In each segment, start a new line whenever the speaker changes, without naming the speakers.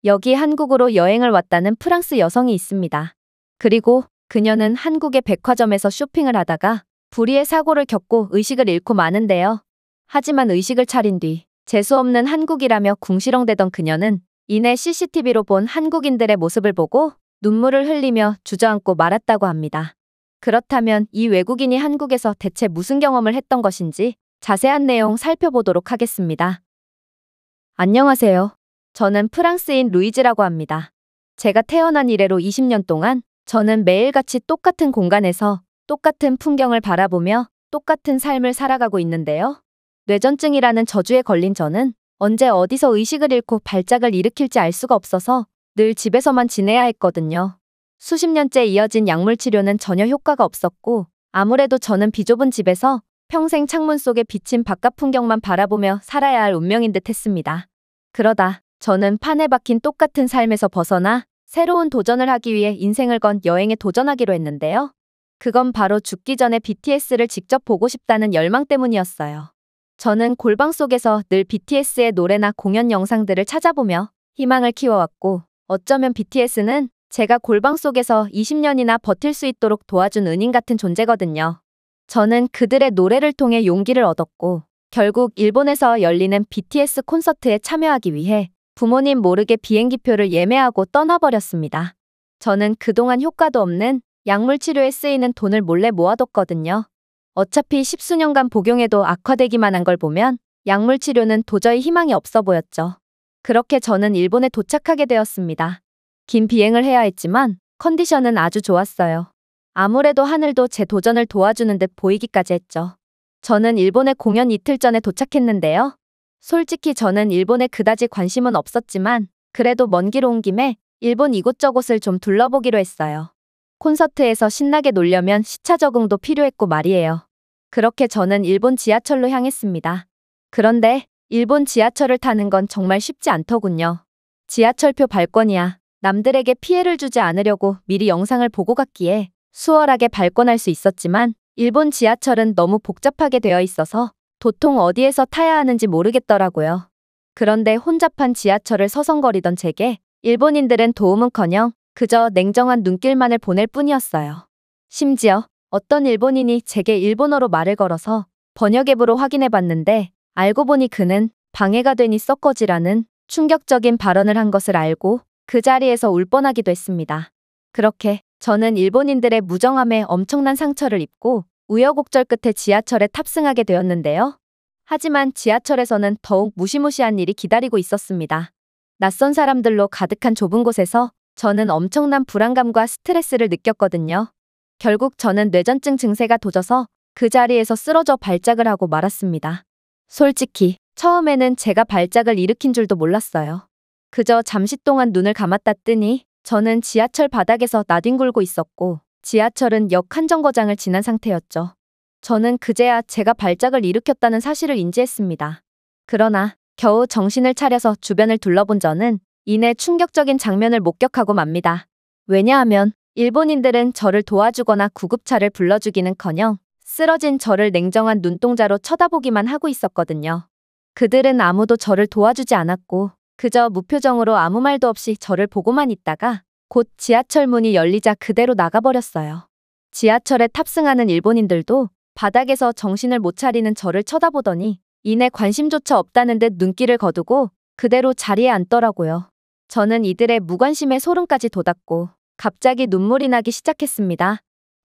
여기 한국으로 여행을 왔다는 프랑스 여성이 있습니다. 그리고 그녀는 한국의 백화점에서 쇼핑을 하다가 불의의 사고를 겪고 의식을 잃고 마는데요. 하지만 의식을 차린 뒤 재수없는 한국이라며 궁시렁대던 그녀는 이내 CCTV로 본 한국인들의 모습을 보고 눈물을 흘리며 주저앉고 말았다고 합니다. 그렇다면 이 외국인이 한국에서 대체 무슨 경험을 했던 것인지 자세한 내용 살펴보도록 하겠습니다. 안녕하세요. 저는 프랑스인 루이즈라고 합니다. 제가 태어난 이래로 20년 동안 저는 매일같이 똑같은 공간에서 똑같은 풍경을 바라보며 똑같은 삶을 살아가고 있는데요. 뇌전증이라는 저주에 걸린 저는 언제 어디서 의식을 잃고 발작을 일으킬지 알 수가 없어서 늘 집에서만 지내야 했거든요. 수십 년째 이어진 약물 치료는 전혀 효과가 없었고 아무래도 저는 비좁은 집에서 평생 창문 속에 비친 바깥 풍경만 바라보며 살아야 할 운명인 듯 했습니다. 그러다 저는 판에 박힌 똑같은 삶에서 벗어나 새로운 도전을 하기 위해 인생을 건 여행에 도전하기로 했는데요. 그건 바로 죽기 전에 BTS를 직접 보고 싶다는 열망 때문이었어요. 저는 골방 속에서 늘 BTS의 노래나 공연 영상들을 찾아보며 희망을 키워왔고 어쩌면 BTS는 제가 골방 속에서 20년이나 버틸 수 있도록 도와준 은인 같은 존재거든요. 저는 그들의 노래를 통해 용기를 얻었고 결국 일본에서 열리는 BTS 콘서트에 참여하기 위해 부모님 모르게 비행기표를 예매하고 떠나버렸습니다. 저는 그동안 효과도 없는 약물 치료에 쓰이는 돈을 몰래 모아뒀거든요. 어차피 십수년간 복용해도 악화되기만 한 걸 보면 약물 치료는 도저히 희망이 없어 보였죠. 그렇게 저는 일본에 도착하게 되었습니다. 긴 비행을 해야 했지만 컨디션은 아주 좋았어요. 아무래도 하늘도 제 도전을 도와주는 듯 보이기까지 했죠. 저는 일본에 공연 이틀 전에 도착했는데요. 솔직히 저는 일본에 그다지 관심은 없었지만 그래도 먼 길 온 김에 일본 이곳저곳을 좀 둘러보기로 했어요. 콘서트에서 신나게 놀려면 시차 적응도 필요했고 말이에요. 그렇게 저는 일본 지하철로 향했습니다. 그런데 일본 지하철을 타는 건 정말 쉽지 않더군요. 지하철표 발권이야 남들에게 피해를 주지 않으려고 미리 영상을 보고 갔기에 수월하게 발권할 수 있었지만 일본 지하철은 너무 복잡하게 되어 있어서 도통 어디에서 타야 하는지 모르겠더라고요. 그런데 혼잡한 지하철을 서성거리던 제게 일본인들은 도움은커녕 그저 냉정한 눈길만을 보낼 뿐이었어요. 심지어 어떤 일본인이 제게 일본어로 말을 걸어서 번역 앱으로 확인해봤는데 알고 보니 그는 방해가 되니 썩거지라는 충격적인 발언을 한 것을 알고 그 자리에서 울 뻔하기도 했습니다. 그렇게 저는 일본인들의 무정함에 엄청난 상처를 입고 우여곡절 끝에 지하철에 탑승하게 되었는데요. 하지만 지하철에서는 더욱 무시무시한 일이 기다리고 있었습니다. 낯선 사람들로 가득한 좁은 곳에서 저는 엄청난 불안감과 스트레스를 느꼈거든요. 결국 저는 뇌전증 증세가 도져서 그 자리에서 쓰러져 발작을 하고 말았습니다. 솔직히 처음에는 제가 발작을 일으킨 줄도 몰랐어요. 그저 잠시 동안 눈을 감았다 뜨니 저는 지하철 바닥에서 나뒹굴고 있었고 지하철은 역 한 정거장을 지난 상태였죠. 저는 그제야 제가 발작을 일으켰다는 사실을 인지했습니다. 그러나 겨우 정신을 차려서 주변을 둘러본 저는 이내 충격적인 장면을 목격하고 맙니다. 왜냐하면 일본인들은 저를 도와주거나 구급차를 불러주기는커녕 쓰러진 저를 냉정한 눈동자로 쳐다보기만 하고 있었거든요. 그들은 아무도 저를 도와주지 않았고 그저 무표정으로 아무 말도 없이 저를 보고만 있다가 곧 지하철 문이 열리자 그대로 나가버렸어요. 지하철에 탑승하는 일본인들도 바닥에서 정신을 못 차리는 저를 쳐다보더니 이내 관심조차 없다는 듯 눈길을 거두고 그대로 자리에 앉더라고요. 저는 이들의 무관심에 소름까지 돋았고 갑자기 눈물이 나기 시작했습니다.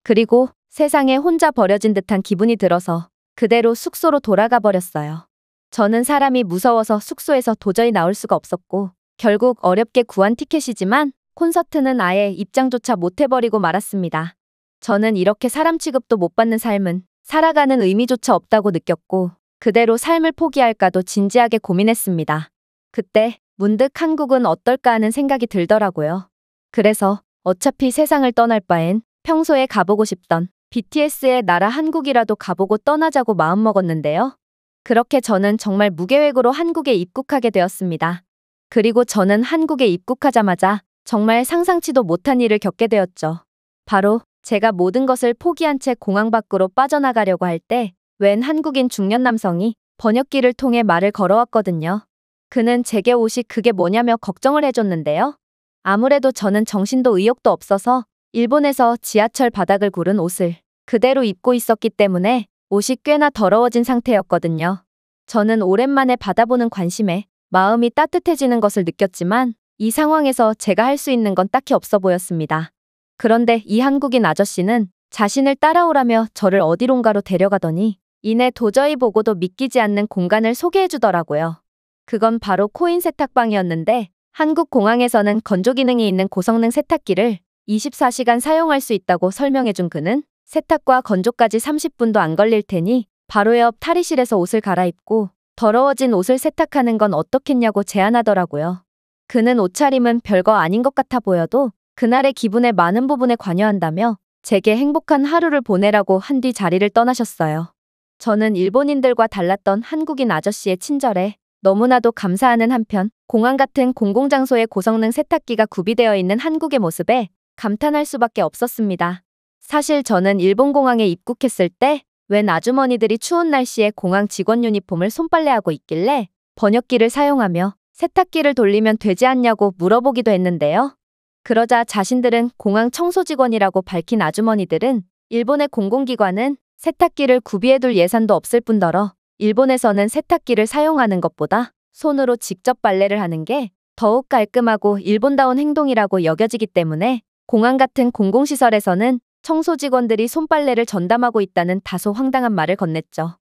그리고 세상에 혼자 버려진 듯한 기분이 들어서 그대로 숙소로 돌아가 버렸어요. 저는 사람이 무서워서 숙소에서 도저히 나올 수가 없었고 결국 어렵게 구한 티켓이지만 콘서트는 아예 입장조차 못 해버리고 말았습니다. 저는 이렇게 사람 취급도 못 받는 삶은 살아가는 의미조차 없다고 느꼈고 그대로 삶을 포기할까도 진지하게 고민했습니다. 그때 문득 한국은 어떨까 하는 생각이 들더라고요. 그래서 어차피 세상을 떠날 바엔 평소에 가보고 싶던 BTS의 나라 한국이라도 가보고 떠나자고 마음먹었는데요. 그렇게 저는 정말 무계획으로 한국에 입국하게 되었습니다. 그리고 저는 한국에 입국하자마자 정말 상상치도 못한 일을 겪게 되었죠. 바로 제가 모든 것을 포기한 채 공항 밖으로 빠져나가려고 할 때 웬 한국인 중년 남성이 번역기를 통해 말을 걸어왔거든요. 그는 제게 옷이 그게 뭐냐며 걱정을 해줬는데요. 아무래도 저는 정신도 의욕도 없어서 일본에서 지하철 바닥을 구른 옷을 그대로 입고 있었기 때문에 옷이 꽤나 더러워진 상태였거든요. 저는 오랜만에 받아보는 관심에 마음이 따뜻해지는 것을 느꼈지만 이 상황에서 제가 할 수 있는 건 딱히 없어 보였습니다. 그런데 이 한국인 아저씨는 자신을 따라오라며 저를 어디론가로 데려가더니 이내 도저히 보고도 믿기지 않는 공간을 소개해주더라고요. 그건 바로 코인 세탁방이었는데 한국 공항에서는 건조 기능이 있는 고성능 세탁기를 24시간 사용할 수 있다고 설명해준 그는 세탁과 건조까지 30분도 안 걸릴 테니 바로 옆 탈의실에서 옷을 갈아입고 더러워진 옷을 세탁하는 건 어떻겠냐고 제안하더라고요. 그는 옷차림은 별거 아닌 것 같아 보여도 그날의 기분의 많은 부분에 관여한다며 제게 행복한 하루를 보내라고 한 뒤 자리를 떠나셨어요. 저는 일본인들과 달랐던 한국인 아저씨의 친절에 너무나도 감사하는 한편 공항 같은 공공장소에 고성능 세탁기가 구비되어 있는 한국의 모습에 감탄할 수밖에 없었습니다. 사실 저는 일본 공항에 입국했을 때 웬 아주머니들이 추운 날씨에 공항 직원 유니폼을 손빨래하고 있길래 번역기를 사용하며 세탁기를 돌리면 되지 않냐고 물어보기도 했는데요. 그러자 자신들은 공항 청소직원이라고 밝힌 아주머니들은 일본의 공공기관은 세탁기를 구비해둘 예산도 없을 뿐더러 일본에서는 세탁기를 사용하는 것보다 손으로 직접 빨래를 하는 게 더욱 깔끔하고 일본다운 행동이라고 여겨지기 때문에 공항 같은 공공시설에서는 청소 직원들이 손빨래를 전담하고 있다는 다소 황당한 말을 건넸죠.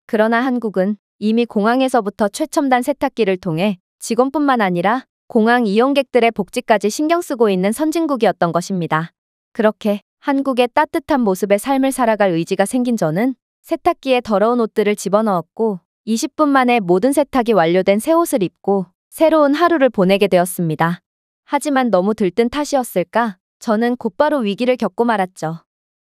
그러나 한국은 이미 공항에서부터 최첨단 세탁기를 통해 직원뿐만 아니라 공항 이용객들의 복지까지 신경 쓰고 있는 선진국이었던 것입니다. 그렇게 한국의 따뜻한 모습의 삶을 살아갈 의지가 생긴 저는 세탁기에 더러운 옷들을 집어넣었고 20분 만에 모든 세탁이 완료된 새 옷을 입고 새로운 하루를 보내게 되었습니다. 하지만 너무 들뜬 탓이었을까? 저는 곧바로 위기를 겪고 말았죠.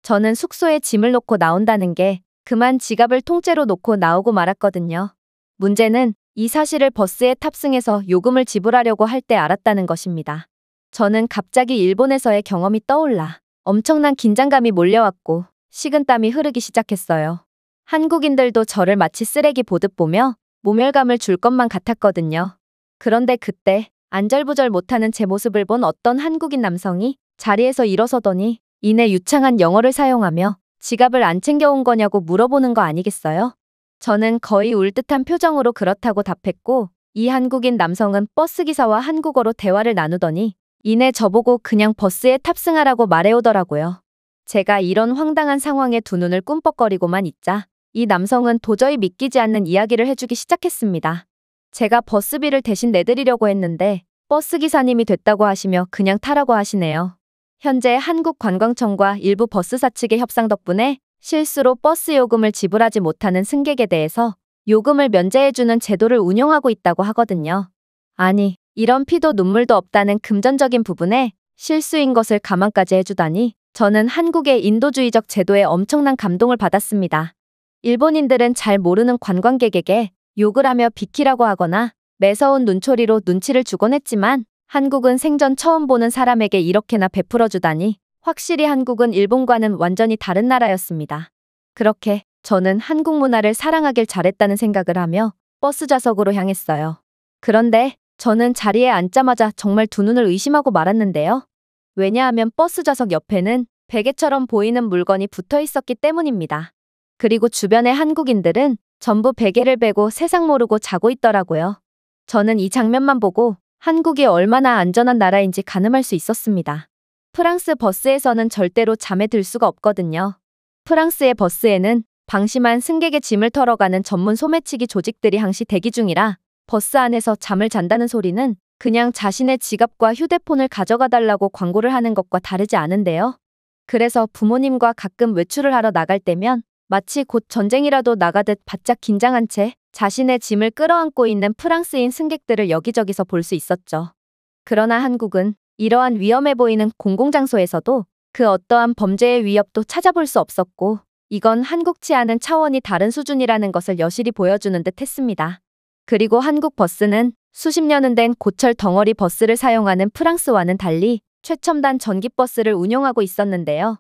저는 숙소에 짐을 놓고 나온다는 게 그만 지갑을 통째로 놓고 나오고 말았거든요. 문제는 이 사실을 버스에 탑승해서 요금을 지불하려고 할 때 알았다는 것입니다. 저는 갑자기 일본에서의 경험이 떠올라 엄청난 긴장감이 몰려왔고 식은땀이 흐르기 시작했어요. 한국인들도 저를 마치 쓰레기 보듯 보며 모멸감을 줄 것만 같았거든요. 그런데 그때 안절부절 못하는 제 모습을 본 어떤 한국인 남성이 자리에서 일어서더니 이내 유창한 영어를 사용하며 지갑을 안 챙겨온 거냐고 물어보는 거 아니겠어요? 저는 거의 울 듯한 표정으로 그렇다고 답했고 이 한국인 남성은 버스기사와 한국어로 대화를 나누더니 이내 저보고 그냥 버스에 탑승하라고 말해오더라고요. 제가 이런 황당한 상황에 두 눈을 꿈뻑거리고만 있자 이 남성은 도저히 믿기지 않는 이야기를 해주기 시작했습니다. 제가 버스비를 대신 내드리려고 했는데 버스기사님이 됐다고 하시며 그냥 타라고 하시네요. 현재 한국관광청과 일부 버스사 측의 협상 덕분에 실수로 버스 요금을 지불하지 못하는 승객에 대해서 요금을 면제해주는 제도를 운용하고 있다고 하거든요. 아니, 이런 피도 눈물도 없다는 금전적인 부분에 실수인 것을 감안까지 해주다니 저는 한국의 인도주의적 제도에 엄청난 감동을 받았습니다. 일본인들은 잘 모르는 관광객에게 욕을 하며 비키라고 하거나 매서운 눈초리로 눈치를 주곤 했지만 한국은 생전 처음 보는 사람에게 이렇게나 베풀어주다니 확실히 한국은 일본과는 완전히 다른 나라였습니다. 그렇게 저는 한국 문화를 사랑하길 잘했다는 생각을 하며 버스 좌석으로 향했어요. 그런데 저는 자리에 앉자마자 정말 두 눈을 의심하고 말았는데요. 왜냐하면 버스 좌석 옆에는 베개처럼 보이는 물건이 붙어 있었기 때문입니다. 그리고 주변의 한국인들은 전부 베개를 베고 세상 모르고 자고 있더라고요. 저는 이 장면만 보고 한국이 얼마나 안전한 나라인지 가늠할 수 있었습니다. 프랑스 버스에서는 절대로 잠에 들 수가 없거든요. 프랑스의 버스에는 방심한 승객의 짐을 털어가는 전문 소매치기 조직들이 항시 대기 중이라 버스 안에서 잠을 잔다는 소리는 그냥 자신의 지갑과 휴대폰을 가져가 달라고 광고를 하는 것과 다르지 않은데요. 그래서 부모님과 가끔 외출을 하러 나갈 때면 마치 곧 전쟁이라도 나가듯 바짝 긴장한 채 자신의 짐을 끌어안고 있는 프랑스인 승객들을 여기저기서 볼 수 있었죠. 그러나 한국은 이러한 위험해 보이는 공공장소에서도 그 어떠한 범죄의 위협도 찾아볼 수 없었고 이건 한국치와는 차원이 다른 수준이라는 것을 여실히 보여주는 듯 했습니다. 그리고 한국 버스는 수십 년은 된 고철 덩어리 버스를 사용하는 프랑스와는 달리 최첨단 전기버스를 운용하고 있었는데요.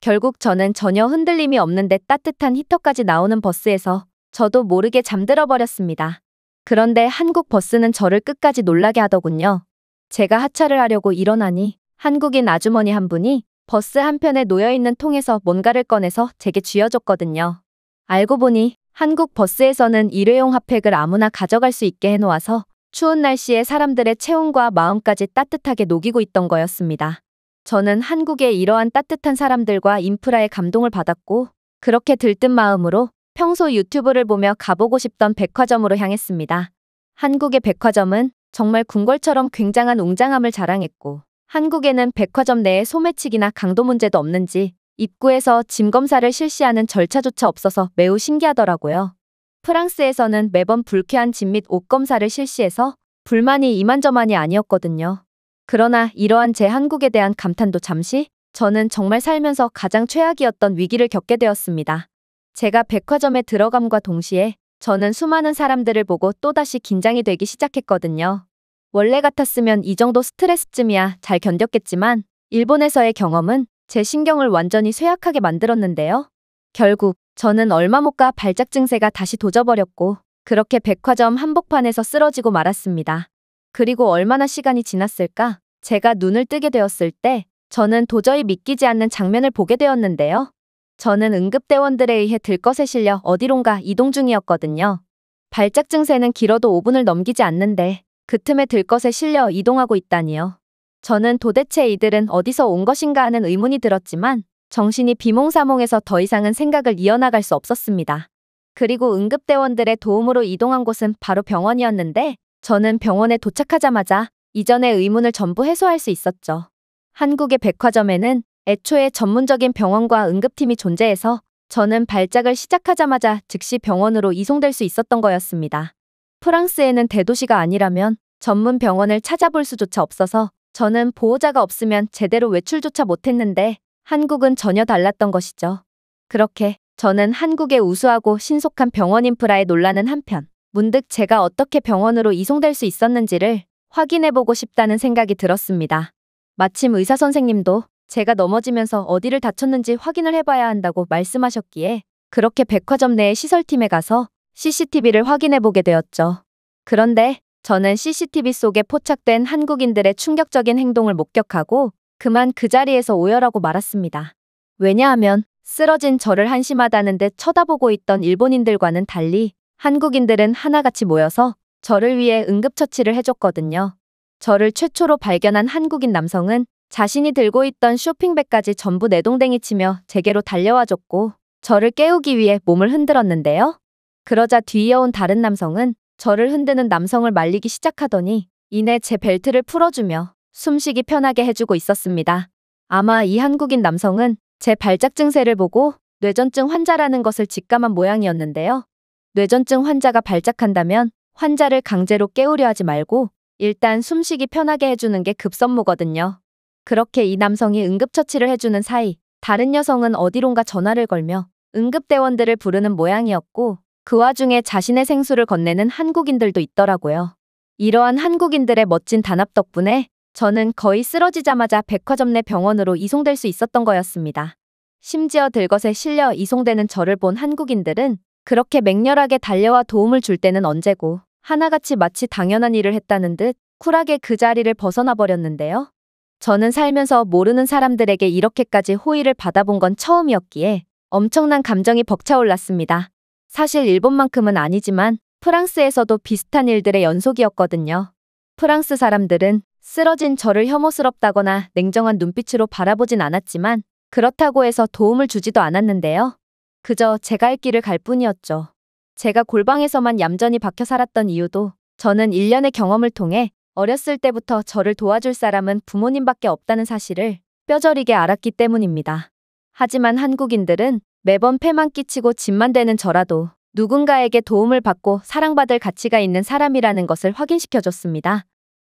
결국 저는 전혀 흔들림이 없는데 따뜻한 히터까지 나오는 버스에서 저도 모르게 잠들어 버렸습니다. 그런데 한국 버스는 저를 끝까지 놀라게 하더군요. 제가 하차를 하려고 일어나니 한국인 아주머니 한 분이 버스 한편에 놓여있는 통에서 뭔가를 꺼내서 제게 쥐어줬거든요. 알고 보니 한국 버스에서는 일회용 핫팩을 아무나 가져갈 수 있게 해놓아서 추운 날씨에 사람들의 체온과 마음까지 따뜻하게 녹이고 있던 거였습니다. 저는 한국의 이러한 따뜻한 사람들과 인프라에 감동을 받았고 그렇게 들뜬 마음으로 평소 유튜브를 보며 가보고 싶던 백화점으로 향했습니다. 한국의 백화점은 정말 궁궐처럼 굉장한 웅장함을 자랑했고 한국에는 백화점 내에 소매치기나 강도 문제도 없는지 입구에서 짐 검사를 실시하는 절차조차 없어서 매우 신기하더라고요. 프랑스에서는 매번 불쾌한 짐 및 옷 검사를 실시해서 불만이 이만저만이 아니었거든요. 그러나 이러한 제 한국에 대한 감탄도 잠시, 저는 정말 살면서 가장 최악이었던 위기를 겪게 되었습니다. 제가 백화점에 들어감과 동시에 저는 수많은 사람들을 보고 또다시 긴장이 되기 시작했거든요. 원래 같았으면 이 정도 스트레스쯤이야 잘 견뎠겠지만 일본에서의 경험은 제 신경을 완전히 쇠약하게 만들었는데요. 결국 저는 얼마 못 가 발작 증세가 다시 도져버렸고 그렇게 백화점 한복판에서 쓰러지고 말았습니다. 그리고 얼마나 시간이 지났을까? 제가 눈을 뜨게 되었을 때 저는 도저히 믿기지 않는 장면을 보게 되었는데요. 저는 응급대원들에 의해 들것에 실려 어디론가 이동 중이었거든요. 발작 증세는 길어도 5분을 넘기지 않는데 그 틈에 들것에 실려 이동하고 있다니요. 저는 도대체 이들은 어디서 온 것인가 하는 의문이 들었지만 정신이 비몽사몽해서 더 이상은 생각을 이어나갈 수 없었습니다. 그리고 응급대원들의 도움으로 이동한 곳은 바로 병원이었는데 저는 병원에 도착하자마자 이전의 의문을 전부 해소할 수 있었죠. 한국의 백화점에는 애초에 전문적인 병원과 응급팀이 존재해서 저는 발작을 시작하자마자 즉시 병원으로 이송될 수 있었던 거였습니다. 프랑스에는 대도시가 아니라면 전문 병원을 찾아볼 수조차 없어서 저는 보호자가 없으면 제대로 외출조차 못했는데 한국은 전혀 달랐던 것이죠. 그렇게 저는 한국의 우수하고 신속한 병원 인프라에 놀라는 한편 문득 제가 어떻게 병원으로 이송될 수 있었는지를 확인해보고 싶다는 생각이 들었습니다. 마침 의사 선생님도 제가 넘어지면서 어디를 다쳤는지 확인을 해봐야 한다고 말씀하셨기에 그렇게 백화점 내의 시설팀에 가서 CCTV를 확인해보게 되었죠. 그런데 저는 CCTV 속에 포착된 한국인들의 충격적인 행동을 목격하고 그만 그 자리에서 오열하고 말았습니다. 왜냐하면 쓰러진 저를 한심하다는 듯 쳐다보고 있던 일본인들과는 달리 한국인들은 하나같이 모여서 저를 위해 응급처치를 해줬거든요. 저를 최초로 발견한 한국인 남성은 자신이 들고 있던 쇼핑백까지 전부 내동댕이 치며 제게로 달려와줬고 저를 깨우기 위해 몸을 흔들었는데요. 그러자 뒤이어온 다른 남성은 저를 흔드는 남성을 말리기 시작하더니 이내 제 벨트를 풀어주며 숨쉬기 편하게 해주고 있었습니다. 아마 이 한국인 남성은 제 발작 증세를 보고 뇌전증 환자라는 것을 직감한 모양이었는데요. 뇌전증 환자가 발작한다면 환자를 강제로 깨우려 하지 말고 일단 숨쉬기 편하게 해주는 게 급선무거든요. 그렇게 이 남성이 응급처치를 해주는 사이 다른 여성은 어디론가 전화를 걸며 응급대원들을 부르는 모양이었고 그 와중에 자신의 생수를 건네는 한국인들도 있더라고요. 이러한 한국인들의 멋진 단합 덕분에 저는 거의 쓰러지자마자 백화점 내 병원으로 이송될 수 있었던 거였습니다. 심지어 들것에 실려 이송되는 저를 본 한국인들은 그렇게 맹렬하게 달려와 도움을 줄 때는 언제고 하나같이 마치 당연한 일을 했다는 듯 쿨하게 그 자리를 벗어나 버렸는데요. 저는 살면서 모르는 사람들에게 이렇게까지 호의를 받아본 건 처음이었기에 엄청난 감정이 벅차올랐습니다. 사실 일본만큼은 아니지만 프랑스에서도 비슷한 일들의 연속이었거든요. 프랑스 사람들은 쓰러진 저를 혐오스럽다거나 냉정한 눈빛으로 바라보진 않았지만 그렇다고 해서 도움을 주지도 않았는데요. 그저 제가 할 길을 갈 뿐이었죠. 제가 골방에서만 얌전히 박혀 살았던 이유도 저는 일련의 경험을 통해 어렸을 때부터 저를 도와줄 사람은 부모님밖에 없다는 사실을 뼈저리게 알았기 때문입니다. 하지만 한국인들은 매번 폐만 끼치고 짐만 되는 저라도 누군가에게 도움을 받고 사랑받을 가치가 있는 사람이라는 것을 확인시켜줬습니다.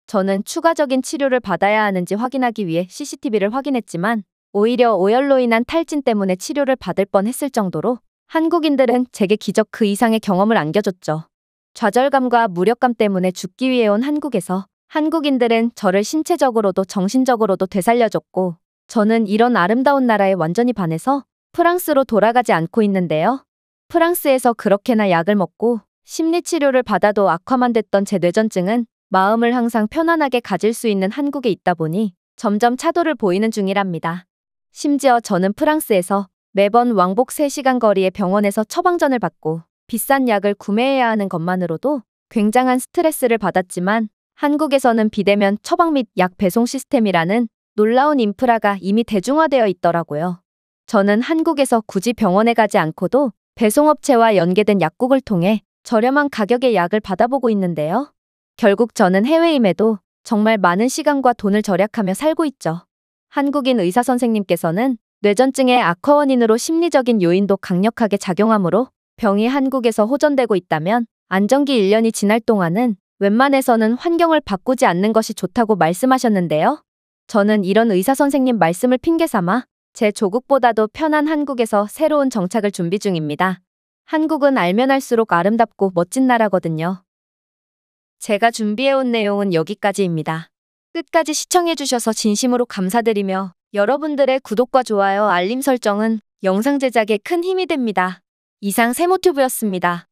저는 추가적인 치료를 받아야 하는지 확인하기 위해 CCTV를 확인했지만 오히려 오열로 인한 탈진 때문에 치료를 받을 뻔했을 정도로 한국인들은 제게 기적 그 이상의 경험을 안겨줬죠. 좌절감과 무력감 때문에 죽기 위해 온 한국에서 한국인들은 저를 신체적으로도 정신적으로도 되살려줬고 저는 이런 아름다운 나라에 완전히 반해서 프랑스로 돌아가지 않고 있는데요. 프랑스에서 그렇게나 약을 먹고 심리치료를 받아도 악화만 됐던 제 뇌전증은 마음을 항상 편안하게 가질 수 있는 한국에 있다 보니 점점 차도를 보이는 중이랍니다. 심지어 저는 프랑스에서 매번 왕복 3시간 거리의 병원에서 처방전을 받고 비싼 약을 구매해야 하는 것만으로도 굉장한 스트레스를 받았지만 한국에서는 비대면 처방 및 약 배송 시스템이라는 놀라운 인프라가 이미 대중화되어 있더라고요. 저는 한국에서 굳이 병원에 가지 않고도 배송업체와 연계된 약국을 통해 저렴한 가격의 약을 받아보고 있는데요. 결국 저는 해외임에도 정말 많은 시간과 돈을 절약하며 살고 있죠. 한국인 의사 선생님께서는 뇌전증의 악화 원인으로 심리적인 요인도 강력하게 작용하므로 병이 한국에서 호전되고 있다면 안정기 1년이 지날 동안은 웬만해서는 환경을 바꾸지 않는 것이 좋다고 말씀하셨는데요. 저는 이런 의사 선생님 말씀을 핑계 삼아 제 조국보다도 편한 한국에서 새로운 정착을 준비 중입니다. 한국은 알면 알수록 아름답고 멋진 나라거든요. 제가 준비해온 내용은 여기까지입니다. 끝까지 시청해주셔서 진심으로 감사드리며 여러분들의 구독과 좋아요, 알림 설정은 영상 제작에 큰 힘이 됩니다. 이상 세모튜브였습니다.